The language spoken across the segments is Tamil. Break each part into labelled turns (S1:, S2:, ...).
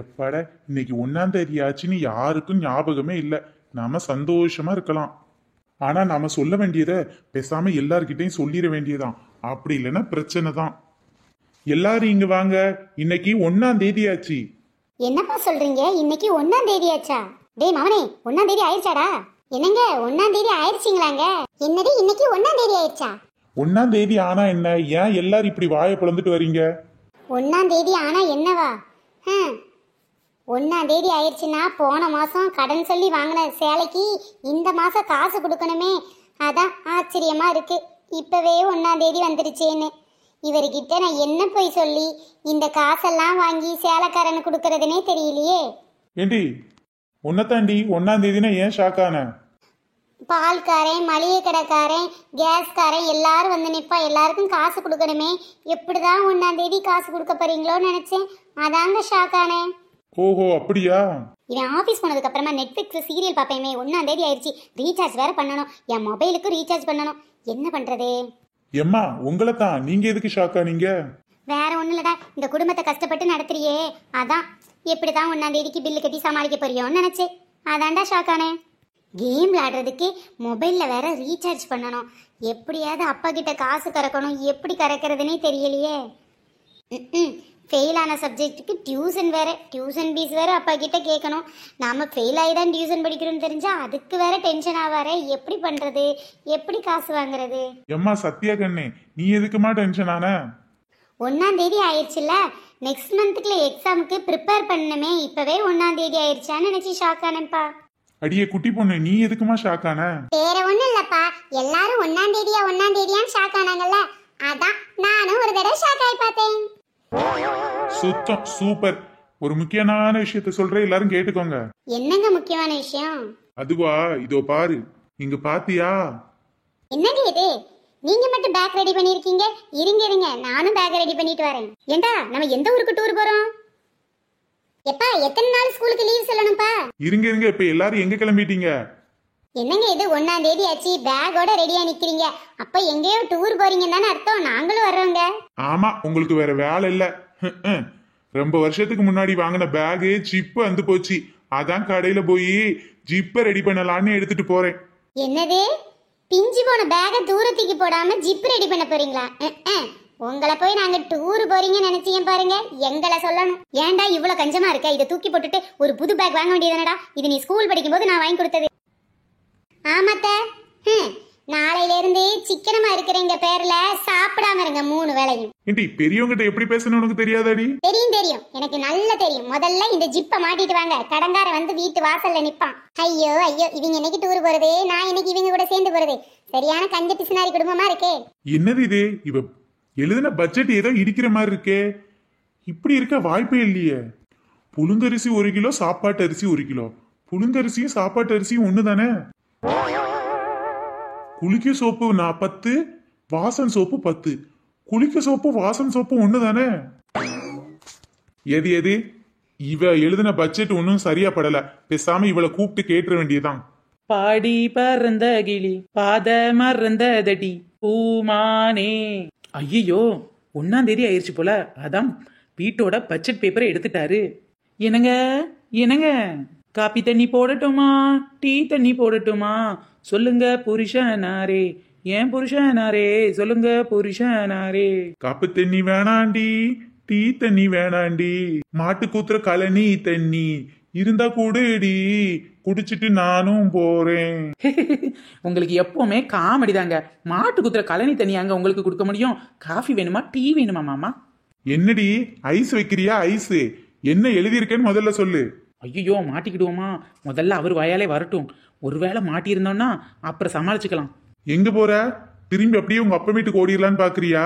S1: எப்பாட இன்னைக்கு 1ஆம் தேதி ஆச்சுன்னு யாருக்கும் ஞாபகமே இல்ல. நாம சந்தோஷமா இருக்கலாம். ஆனா நாம சொல்ல வேண்டியத பேசாம எல்லார்கிட்டையும் சொல்லிட வேண்டியதான். அப்படி இல்லைன்னா பிரச்சனை தான். எல்லாரும் இங்க வாங்க, இன்னைக்கு 1ஆம் தேதி ஆச்சு.
S2: என்னப்பா சொல்றீங்க? இன்னைக்கு 1ஆம் தேதி ஆச்சா? டேய் மவனே, 1ஆம் தேதி ஆயிடுச்சாடா? என்னங்க 1ஆம் தேதி ஆயிடுச்சிங்களாங்க? என்னடி இன்னைக்கு 1ஆம் தேதி ஆயிடுச்சா?
S1: 1ஆம் தேதி ஆனா என்ன? ஏன் எல்லாரும் இப்படி வாயை பிளந்துட்டு வர்றீங்க?
S2: 1ஆம் தேதி ஆனா என்னவா? 1ஆம் தேதி ஆயிடுச்சுன்னா போன மாசம் கடன் சொல்லி வாங்கின சேலைக்கு இந்த மாசம் காசு கொடுக்கணுமே. அதான் ஆச்சரியமா இருக்கு, இப்பவே 1ஆம் தேதி வந்துருச்சேன்னு. இவர்கிட்ட நான் என்ன போய் சொல்லி இந்த காசெல்லாம் வாங்கி சேலைக்காரனு கொடுக்கறதுனே தெரியலையே.
S1: ஏண்டி உன்னத்தாண்டி 1ஆம் தேதினா ஏன் ஷாக்கான?
S2: பால்காரன், மளிகை கடைக்காரன், கேஸ்காரன் எல்லாரும் வந்து நிற்பா. எல்லாருக்கும் காசு கொடுக்கணுமே. எப்படிதான் 1ஆம் தேதி காசு கொடுக்க போறீங்களோன்னு நினைச்சேன். அதாங்க ஷாக்கானே.
S1: ஓஹோ அப்படியா?
S2: இவன் ஆஃபீஸ் போனதுக்கு அப்புறமா நெட்ஃபிளிக்ஸ் சீரியல் பார்ப்பேமே. 1ஆம் தேதி ஆயிடுச்சு, ரீசார்ஜ் வேற பண்ணணும். என் மொபைலுக்கு ரீசார்ஜ் பண்ணணும். என்ன பண்றது?
S1: எம்மா உங்களை தான். நீங்க எதுக்கு ஷாக்கா? நீங்க
S2: வேற ஒன்றும் இல்லடா, இந்த குடும்பத்தை கஷ்டப்பட்டு நடத்துறியே, அதான் எப்படிதான் 1ஆம் தேதிக்கு பில்லு கட்டி சமாளிக்க போறியோன்னு நினைச்சேன். அதான்டா ஷாக்கானே. கேம் விளையாடுறதுக்கு மொபைலில் வேற ரீசார்ஜ் பண்ணணும். எப்படியாவது அப்பா கிட்ட காசு கறக்கணும். எப்படி கறக்கிறதுனே தெரியலையே. ஃபெயில் ஆன சப்ஜெக்ட்டுக்கு டியூஷன் வேற, டியூஷன் ஃபீஸ் வேற அப்பா கிட்ட கேட்கணும். நாம ஃபெயில் ஆகி தான் டியூஷன் படிக்கிறோம்னு தெரிஞ்சா அதுக்கு வேற டென்ஷன் ஆவாரே. எப்படி பண்றது? எப்படி காசு வாங்குறது?
S1: எம்மா சத்யா கண்ணே, நீ எதுக்குமா டென்ஷன் ஆன?
S2: 1ஆம் தேதி ஆயிடுச்சுல்ல, நெக்ஸ்ட் மந்த்துக்குள்ள எக்ஸாமுக்கு ப்ரிப்பேர் பண்ணணுமே. இப்பவே 1ஆம் தேதி ஆயிடுச்சான்னு நினைச்சு ஷாக் ஆனேன்ப்பா.
S1: அடியே குட்டி பொண்ணு, நீ எதுக்குமா ஷாக்கான?
S2: வேற ஒண்ணும் இல்லப்பா, எல்லாரும் 1ஆம் தேதியான்னு ஷாக் ஆனாங்கல்ல, அதான் நானும் ஒரு தடவை ஷாக் ஆகி பார்த்தேன்.
S1: சுத்தம் சூப்பர். ஒரு முக்கியமான விஷயத்த சொல்றேன், எல்லாரும் கேட்டுக்கோங்க.
S2: என்னங்க முக்கியமான விஷயம்?
S1: அதுவா, இதோ பாரு. இங்க பாத்தியா?
S2: என்னங்க இது? நீங்க மட்டும் பேக் ரெடி பண்ணிருக்கீங்க. இருங்க இருங்க, நானும் பேக் ரெடி பண்ணிட்டு வரேன். ஏண்டா நம்ம எந்த ஊருக்கு டூர் போறோம்? எப்பா எத்தனை நாள் ஸ்கூலுக்கு லீவ் சொல்லணும்ப்பா?
S1: இருங்க இருங்க, இப்ப எல்லாரும் எங்க கிளம்பிட்டீங்க?
S2: என்னங்க இது 1ஆம் தேதி ஆச்சு, பேக்கோட ரெடியா நிக்கிறீங்க. அப்ப எங்கேயோ டூர் போறீங்கன்னு தானே அர்த்தம். நாங்களும் வர்றோங்க.
S1: ஆமா, உங்களுக்கு வேற வேலை இல்ல. ரொம்ப வருஷத்துக்கு முன்னாடி வாங்கின பேகு ஜிப்பு வந்து போச்சு. அதான் கடையில போய் ஜிப்ப ரெடி பண்ணலான்னு எடுத்துட்டு போறேன்.
S2: என்னது? பிஞ்சு போன பேக தூரத்துக்கு போடாம ஜிப் ரெடி பண்ண போறீங்களா? உங்களை போய் நாங்க டூர் போறீங்கன்னு நினைச்சீங்க பாருங்க. எங்களை சொல்லணும். ஏன்டா இவ்வளவு கஞ்சமா இருக்க? இதை தூக்கி போட்டுட்டு ஒரு புது பேக் வாங்க வேண்டியதுனடா. இது நீ ஸ்கூல் படிக்கும் போது நான் வாங்கி கொடுத்தது. ஆமாத்த, நாளையில இருந்து சிக்கனமா இருக்கிறீங்க பேர்ல சாப்பிடாம இருங்க 3 வேளையும்.
S1: ஏண்டி பெரியவங்கிட்ட எப்படி பேசணும் உனக்கு தெரியாதாடி?
S2: தெரியும் தெரியும், எனக்கு நல்லா தெரியும். முதல்ல இந்த ஜிப்பை மாட்டிட்டு வாங்க. கடங்கார வந்து வீட்டு வாசல்ல நிப்பான். ஐயோ ஐயோ, இவங்க இன்னைக்கு டூர் போறது, நான் இன்னைக்கு இவங்க கூட சேர்ந்து போறது. சரியான கஞ்ச பிசினாரி குடும்பமா இருக்கே.
S1: என்னது இது? இவ எழுதின பட்ஜெட் ஏதோ இடிக்கிற மாதிரி இருக்கே. இப்படி இருக்க வாய்ப்பே இல்லையே. புழுங்கரிசி 1 கிலோ, சாப்பாட்டு அரிசி 1 கிலோ. புழுங்கரிசியும் சாப்பாட்டு அரிசியும் ஒண்ணு தானே? குளிக்க சோப்பு 10, வாசன் சோப்பு 10. குளிக்க சோப்பு வாசன் சோப்பு ஒண்ணு தானே? எது எது? இவ எழுதின பட்ஜெட் ஒன்னும் சரியா படல. பேசாம இவளை கூப்பிட்டு கேட்டுற வேண்டியதான்.
S3: பாடி பறந்த கிளி பாத மறந்ததடி பூமானே. ஐயோ 1ஆம் தேதி ஆயிடுச்சு போல. அதான் வீட்டோட பட்ஜெட் பேப்பரை எடுத்துட்டாரு. என்னங்க என்னங்க, காப்பி தண்ணி போடட்டுமா, டீ தண்ணி போடட்டுமா? சொல்லுங்க புருஷனாரே, ஏன் புருஷனாரே, சொல்லுங்க புருஷனாரே.
S1: காப்பு தண்ணி வேணாண்டி, டீ தண்ணி வேணாண்டி, மாட்டு கூத்துற கழனி தண்ணி இருந்தா கூடுடி, குடிச்சிட்டு நானும் போறேன்.
S3: உங்களுக்கு எப்பவுமே காமெடி தாங்க. மாட்டு குத்துற கழனி தண்ணியாங்க உங்களுக்கு கொடுக்க முடியும்? காஃபி வேணுமா, டீ வேணுமா மாமா?
S1: என்னடி ஐஸ் வைக்கிறியா? ஐஸ் என்ன எழுதியிருக்கேன்னு முதல்ல சொல்லு.
S3: ஐயோ மாட்டிக்கிடுவோமா? முதல்ல அவர் வாயாலே வரட்டும். ஒருவேளை மாட்டியிருந்தோம்னா அப்புறம் சமாளிச்சுக்கலாம்.
S1: எங்க போற? திரும்பி அப்படியே உங்க அப்பா வீட்டுக்கு ஓடிடலான்னு பாக்குறியா?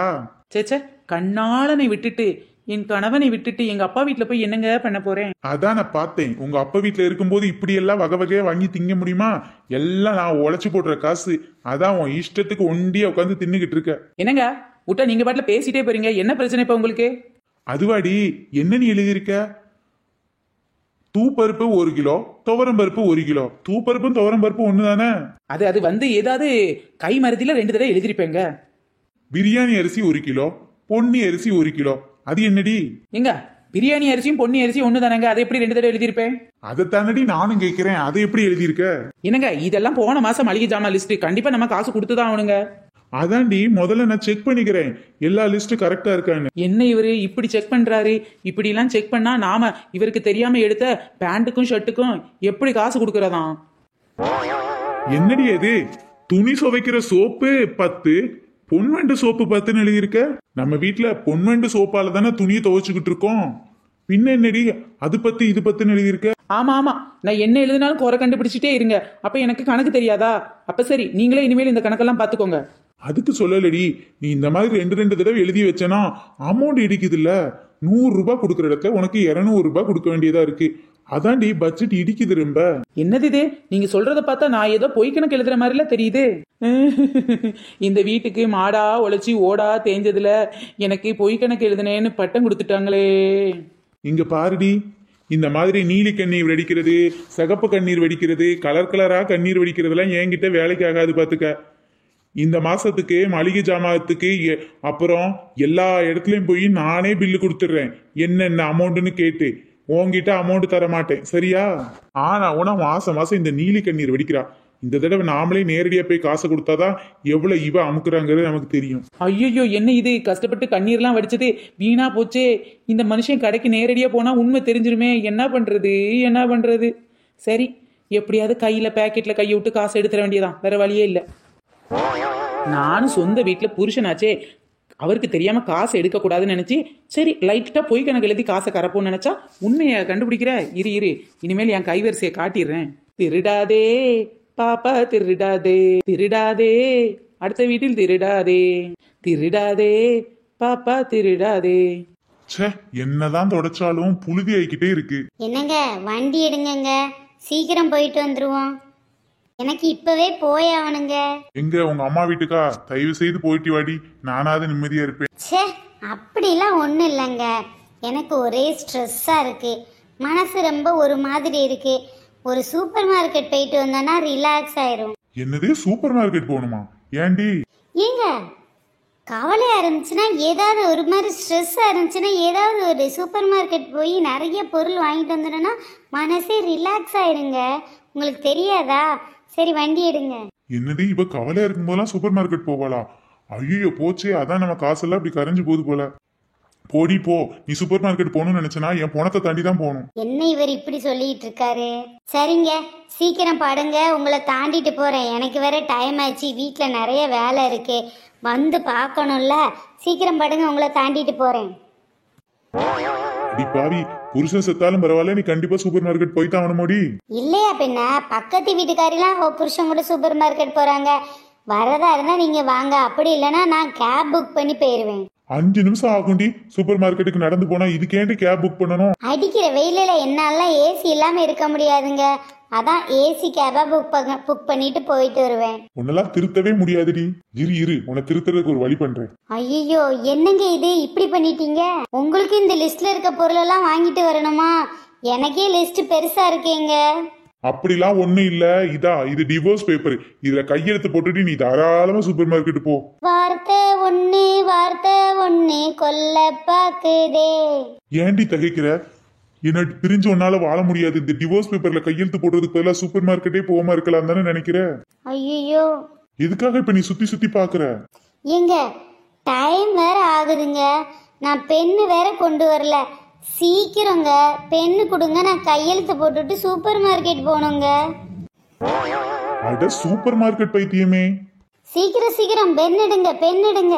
S3: சேச்சே, கண்ணாளனை விட்டுட்டு என் கணவனை விட்டுட்டு எங்க அப்பா வீட்டுல போய் என்னங்க பண்ண போறேன்?
S1: அதான் நான் பார்த்தேன். உங்க அப்பா வீட்டுல இருக்கும்போது இப்படி எல்லாம் வகை வகையா வாங்கி திங்க முடியுமா? எல்லாம் நான் உழைச்சு போடுற காசு. அதான் உன் இஷ்டத்துக்கு ஒண்டியா உட்காந்து தின்னுகிட்டு இருக்க.
S3: என்னங்க விட்டா நீங்க பாட்டுல பேசிட்டே போறீங்க. என்ன பிரச்சனை இப்ப உங்களுக்கு?
S1: அதுவாடி, என்ன நீ எழுதியிருக்க? தூப்பருப்பு 1 கிலோ, துவரம் பருப்பு 1 கிலோ. தூப்பருப்பும் துவரம் பருப்பு ஒண்ணு தானே?
S3: அது வந்து ஏதாவது கை மருதில 2 தடவை எழுதிருப்பேங்க.
S1: பிரியாணி அரிசி 1 கிலோ, பொன்னி அரிசி 1 கிலோ. அது என்னடி?
S3: எங்க பிரியாணி அரிசியும் பொன்னி அரிசியும் ஒண்ணு தானங்க, அதை எப்படி 2 தடவை எழுதியிருப்பேன்?
S1: அதை தானடி நானும் கேட்கிறேன், அதை எப்படி எழுதியிருக்க?
S3: என்னங்க இதெல்லாம் போன மாசம் மளிகை ஜாமான் லிஸ்ட், கண்டிப்பா நம்ம காசு கொடுத்துதான் ஆகணுங்க.
S1: அதான்டி முதல்ல நான் செக் பண்ணிக்கிறேன் எல்லா லிஸ்ட் கரெக்டா இருக்கான்னு.
S3: என்ன இவரு இப்படி செக் பண்றாரு? இப்படி எல்லாம் செக் பண்ணா நாம இவருக்கு தெரியாம எடுத்த பேண்ட்டுக்கும் ஷர்ட்டுக்கும் எப்படி காசு கொடுக்கறதாம்?
S1: என்னடி அது? துணி துவைக்கிற சோப்பு 10, பொன்வண்டு சோப்பு 10ன்னு எழுதியிருக்க. நம்ம வீட்டுல பொன்வண்டு சோப்பால தானே துணியை துவைச்சுக்கிட்டு இருக்கோம். பின்ன என்னடி அது 10 இது 10ன்னு எழுதியிருக்க?
S3: ஆமா ஆமா, நான் என்ன எழுதினாலும் குறை கண்டுபிடிச்சிட்டே இருங்க. அப்ப எனக்கு கணக்கு தெரியாதா? அப்ப சரி, நீங்களே இனிமேல் இந்த கணக்கெல்லாம் பாத்துக்கோங்க.
S1: அதுக்கு சொல்லலடி, நீ இந்த மாதிரி 2 தடவை எழுதி வச்சனா அமௌண்ட் இடிக்குது இல்ல. 100 ரூபாய் கொடுக்கற இடத்துல உனக்கு 200 ரூபாய் கொடுக்க வேண்டியதா இருக்கு. அதான்டி பட்ஜெட் இடிக்குது ரொம்ப.
S3: என்னது இது? நீங்க சொல்றத பார்த்தா நான் ஏதோ பொய் கணக்கு எழுதுற மாதிரில தெரியுது. இந்த வீட்டுக்கு மாடா உழைச்சி ஓடா தேஞ்சதுல எனக்கு பொய் கணக்கு எழுதுனேன்னு பட்டம் கொடுத்துட்டாங்களே.
S1: இங்க பாருடி, இந்த மாதிரி நீலி கண்ணீர் வெடிக்கிறது, சிகப்பு கண்ணீர் வெடிக்கிறது, கலர் கலரா கண்ணீர் வெடிக்கிறதுலாம் என்கிட்ட வேலைக்கு ஆகாது பாத்துக்க. இந்த மாசத்துக்கு மளிகை ஜாமானத்துக்கு அப்புறம் எல்லா இடத்துலயும் போய் நானே பில்லு கொடுத்துடுறேன், என்னென்ன அமௌண்ட்னு கேட்டு. உன்கிட்ட அமௌண்ட் தர மாட்டேன், சரியா? ஆனா உன மாசம் மாசம் இந்த நீலி கண்ணீர் வெடிக்கிறா. இந்த தடவை நாமளே நேரடியா போய் காசு கொடுத்தாதான் எவ்வளவு இவ அமுக்குறாங்கிறது நமக்கு தெரியும்.
S3: ஐயோ, என்ன இது? கஷ்டப்பட்டு கண்ணீர்லாம் வடிச்சது வீணா போச்சே. இந்த மனுஷன் கடைக்கு நேரடியா போனா உண்மை தெரிஞ்சிருமே. என்ன பண்றது? சரி, எப்படியாவது கையில பேக்கெட்ல கையை விட்டு காசு எடுத்துட வேண்டியதான், வேற வழியே இல்லை. நானும் சொந்த வீட்டுல புருஷனாச்சே, அவருக்கு தெரியாம காசு எடுக்க கூடாதுன்னு நினைச்சு சரி லைட்டா பொய் கணக்கு எழுதி காசை கரப்போன்னு நினைச்சா உண்மையை கண்டுபிடிக்கிற. இரு இனிமேல் என் கைவரிசையை காட்டிடுறேன். திருடாதே பாப்பா திருடாதே, திருடாதே அடுத்த வீட்டில் திருடாதே பாப்பா திருடாதே.
S1: என்னதான் தொடச்சாலும் புழுதி ஆகிக்கிட்டே இருக்கு.
S2: என்னங்க வண்டி எடுங்கங்க, சீக்கிரம் போயிட்டு வந்துருவோம். எனக்கு இப்பவே போய் ஆகணுங்க.
S1: எங்க உங்க அம்மா வீட்டுக்கா? தயவு செய்து போயிட்டு வாடி, நானாவது நிம்மதியா இருப்பேன்.
S2: ச்சே, அப்படிலாம் ஒன்றும் இல்லைங்க. எனக்கு ஒரே ஸ்ட்ரெஸ்ஸாக இருக்கு, மனசு ரொம்ப ஒரு மாதிரி இருக்கு. ஒரு சூப்பர் மார்க்கெட் போயிட்டு வந்தோன்னா ரிலாக்ஸ் ஆயிரும்.
S1: என்னது சூப்பர் மார்க்கெட் போகணுமா? ஏண்டி?
S2: ஏங்க கவலையா இருந்துச்சுன்னா, ஏதாவது ஒரு மாதிரி ஸ்ட்ரெஸ்ஸாக இருந்துச்சுன்னா, ஏதாவது ஒரு சூப்பர் மார்க்கெட் போய் நிறைய பொருள் வாங்கிட்டு வந்துட்டோன்னா மனசே ரிலாக்ஸ் ஆயிருங்க. உங்களுக்கு தெரியாதா? சரி வண்டி எடுங்க.
S1: என்னது இவ கவலையா இருக்கும் போதெல்லாம் சூப்பர் மார்க்கெட் போவாளா? ஐயோ போச்சே, அதான் நம்ம காசெல்லாம் இப்படி கரைஞ்சு போகுது போல. போடி போ, நீ சூப்பர் மார்க்கெட் போகணும்னு நினைச்சனா என் பணத்தை தாண்டி தான் போகணும்.
S2: என்ன இவர் இப்படி சொல்லிட்டு இருக்காரு? சரிங்க, சீக்கிரம் படுங்க, உங்களை தாண்டிட்டு போறேன். எனக்கு வேற டைம் ஆச்சு, வீட்டுல நிறைய வேலை இருக்கு, வந்து பார்க்கணும்ல. சீக்கிரம் படுங்க, உங்களை தாண்டிட்டு போறேன்.
S1: அடி பாவி, புருஷன் செத்தாலும் பரவாயில்ல, நீ கண்டிப்பா சூப்பர் மார்க்கெட் போய் தான் ஆகணுமோடி.
S2: இல்லையா பின்ன, பக்கத்து வீட்டுக்காரெல்லாம் புருஷன் கூட சூப்பர் மார்க்கெட் போறாங்க. வரதா இருந்தா நீங்க வாங்க, அப்படி இல்லைன்னா நான் கேப் புக் பண்ணி போயிருவேன்.
S1: 5 நிமிஷம் ஆகும்டி சூப்பர் மார்க்கெட்டுக்கு நடந்து போனா, இதுக்கேண்டி கேப் புக் பண்ணணும்?
S2: அடிக்கிற வெயிலில் என்னாலாம் ஏசி இல்லாம இருக்க முடியாதுங்க, அதான் ஏசி கேபா புக் பண்ணிட்டு போயிட்டு வருவேன்.
S1: உன்னெல்லாம் திருத்தவே முடியாதுடி. இரு உன்னை திருத்துறதுக்கு ஒரு வழி பண்றேன்.
S2: ஐயோ, என்னங்க இது இப்படி பண்ணிட்டீங்க? உங்களுக்கு இந்த லிஸ்ட்ல இருக்க பொருளெல்லாம் வாங்கிட்டு வரணுமா? எனக்கே லிஸ்ட் பெருசா இருக்கேங்க.
S1: அப்படிலாம் ஒண்ணும் இல்ல, இது டிவோர்ஸ் பேப்பர், இதுல கையெழுத்து போட்டுட்டு நீ தாராளமா சூப்பர் மார்க்கெட் போ.
S2: வார்த்தை ஒண்ணு கொல்ல பாக்குதே.
S1: ஏண்டி தகைக்கிற? என்ன பிரிஞ்சு ஒன்னால வாழ முடியாது. இந்த டிவோர்ஸ் பேப்பர்ல கையெழுத்து போடுறதுக்கு பதிலா சூப்பர் மார்க்கெட்டே போகாம இருக்கலாம் தானே நினைக்கிற?
S2: ஐயோ,
S1: எதுக்காக இப்ப நீ சுத்தி பாக்குற?
S2: ஏங்க டைம் வேற ஆகுதுங்க, நான் பென்னு வேற கொண்டு வரல. சீக்கிரங்க பென்னு கொடுங்க, நான் கையெழுத்து போட்டுட்டு சூப்பர் மார்க்கெட் போகணுங்க.
S1: அட சூப்பர் மார்க்கெட் பைத்தியமே,
S2: சீக்கிரம் பென் எடுங்க.